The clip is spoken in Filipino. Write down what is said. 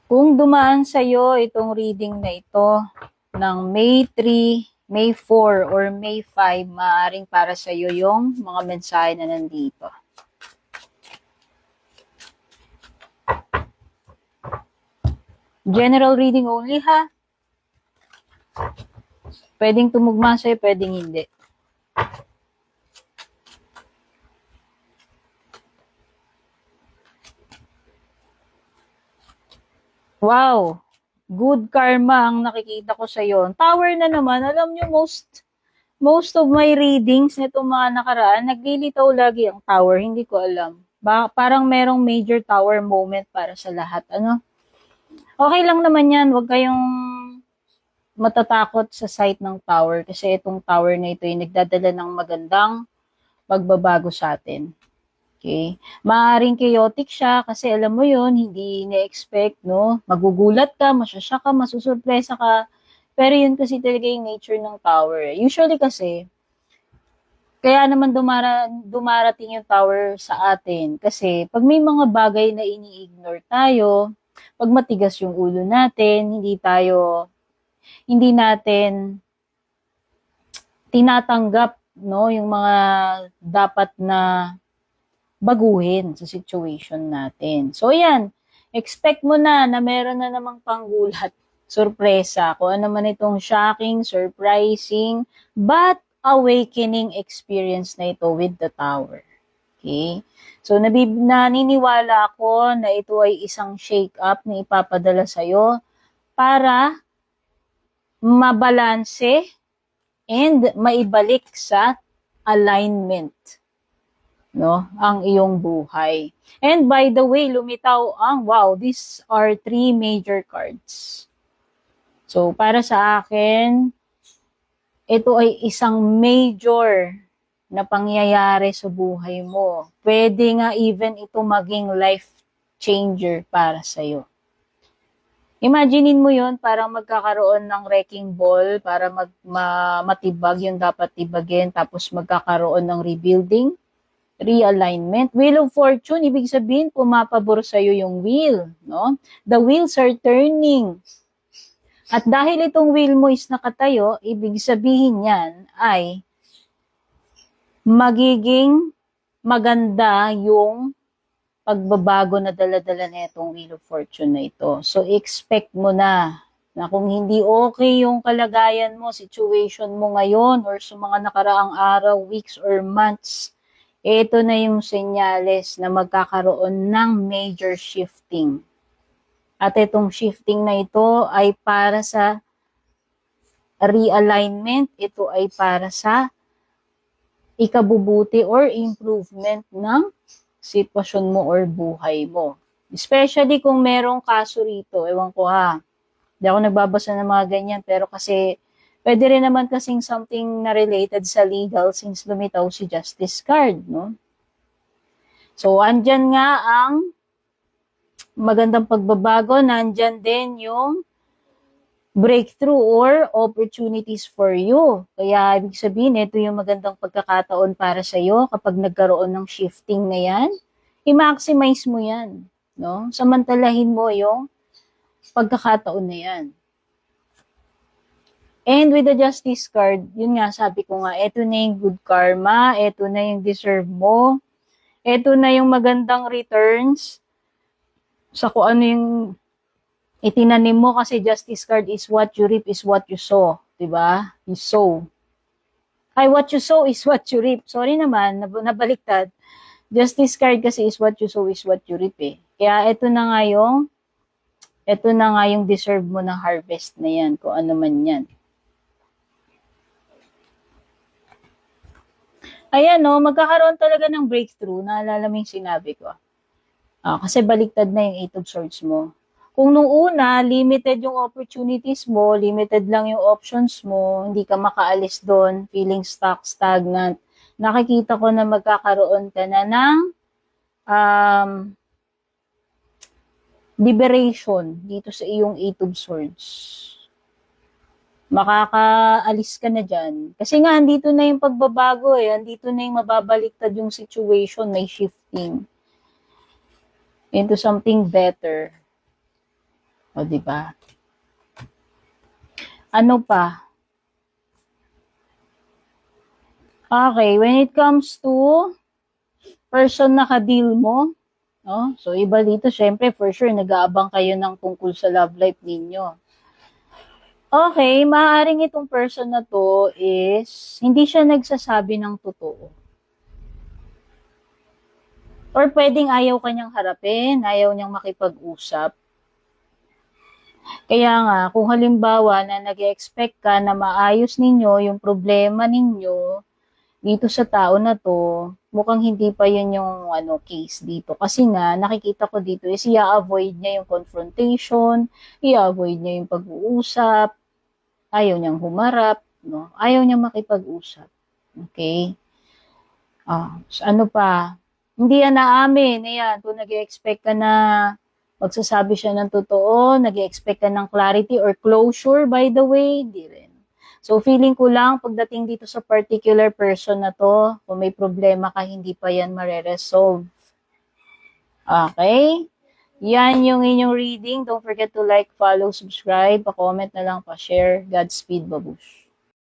Kung dumaan sa'yo itong reading na ito ng May 3, May 4, or May 5, maaaring para sa'yo yung mga mensahe na nandito. General reading only ha. Pwedeng tumugma sa'yo, pwedeng hindi. Wow! Good karma ang nakikita ko sa'yo. Tower na naman. Alam nyo, most of my readings nitong mga nakaraan, naglilitaw lagi ang tower. Hindi ko alam. Parang merong major tower moment para sa lahat. Ano? Okay lang naman yan. Huwag kayong matatakot sa sight ng tower. Kasi itong tower na ito ay nagdadala ng magandang pagbabago sa atin. Okay? Maaaring chaotic siya kasi alam mo yun, hindi na-expect, no? Magugulat ka, masyasya ka, masusurpresa ka. Pero yun kasi talaga yung nature ng tower. Usually kasi, kaya naman dumarating yung tower sa atin. Kasi pag may mga bagay na ini-ignore tayo, pag matigas yung ulo natin, hindi natin tinatanggap, no, yung mga dapat na baguhin sa situation natin. So, yan. Expect mo na meron na namang panggulat, sorpresa, kung ano man itong shocking, surprising, but awakening experience na ito with the tower. Okay? So, naniniwala ako na ito ay isang shake-up na ipapadala sa'yo para mabalanse and maibalik sa alignment, no, ang iyong buhay. And by the way, lumitaw wow, these are 3 major cards. So, para sa akin, ito ay isang major na pangyayari sa buhay mo. Pwede nga even ito maging life changer para sa'yo. Imaginein mo yon, parang magkakaroon ng wrecking ball para matibag yung dapat tibagin, tapos magkakaroon ng rebuilding, realignment. Wheel of Fortune, ibig sabihin, pumapabor sa'yo yung wheel, no? The wheels are turning. At dahil itong wheel mo is nakatayo, ibig sabihin yan ay magiging maganda yung pagbabago na dala-dala na itong Wheel of Fortune na ito. So, expect mo na kung hindi okay yung kalagayan mo, situation mo ngayon, or sa mga nakaraang araw, weeks, or months, ito na yung senyales na magkakaroon ng major shifting. At itong shifting na ito ay para sa realignment, ito ay para sa ikabubuti or improvement ng sitwasyon mo or buhay mo. Especially kung merong kaso rito, ewan ko ha, hindi ako nagbabasa ng mga ganyan, pero kasi pwede rin naman kasing something na related sa legal since lumitaw si Justice card, no? So, andyan nga ang magandang pagbabago, nandyan din yung breakthrough or opportunities for you. Kaya, ibig sabihin, ito yung magandang pagkakataon para sa'yo kapag nagkaroon ng shifting na yan, i-maximize mo yan, no? Samantalahin mo yung pagkakataon na yan. And with the Justice card, yun nga, sabi ko nga, ito na yung good karma, ito na yung deserve mo, ito na yung magandang returns sa kung ano yung itinanim mo, kasi Justice card is what you reap is what you sow, diba? You sow. What you sow is what you reap. Sorry naman, nabaliktad. Justice card kasi is what you sow is what you reap eh. Kaya ito na nga yung deserve mo na harvest na yan, kung ano man yan. Ayan no, magkakaroon talaga ng breakthrough. Naalala mo yung sinabi ko. Kasi baliktad na yung 8 of Swords mo. Kung nung una, limited yung opportunities mo, limited lang yung options mo, hindi ka makaalis doon, feeling stuck, stagnant, nakikita ko na magkakaroon ka na ng liberation dito sa iyong 8 of Swords. Makakaalis ka na dyan. Kasi nga, andito na yung pagbabago eh. Andito na yung mababaliktad yung situation, may shifting into something better. O, di ba? Ano pa? Okay, when it comes to person na ka-deal mo, no? So, iba dito, syempre, for sure, nag-aabang kayo ng tungkol sa love life ninyo. Okay, maaaring itong person na to is hindi siya nagsasabi ng totoo. Or pwedeng ayaw kanyang harapin, ayaw niyang makipag-usap. Kaya nga, kung halimbawa na nag-expect ka na maayos ninyo yung problema ninyo dito sa tao na to, mukhang hindi pa yun yung case dito. Kasi nga, nakikita ko dito is i-avoid niya yung confrontation, i-avoid niya yung pag-uusap, ayaw niyang humarap, no? Ayaw niyang makipag-usap. Okay? So ano pa? Hindi yan naamin. Ayan, kung nag-expect ka na magsasabi siya ng totoo, nag-expect ka ng clarity or closure, by the way, hindi rin. So, feeling ko lang, pagdating dito sa particular person na to, kung may problema ka, hindi pa yan mare-resolve. Okay? Yan yung inyong reading. Don't forget to like, follow, subscribe, pa-comment na lang, pa-share. Godspeed, babush.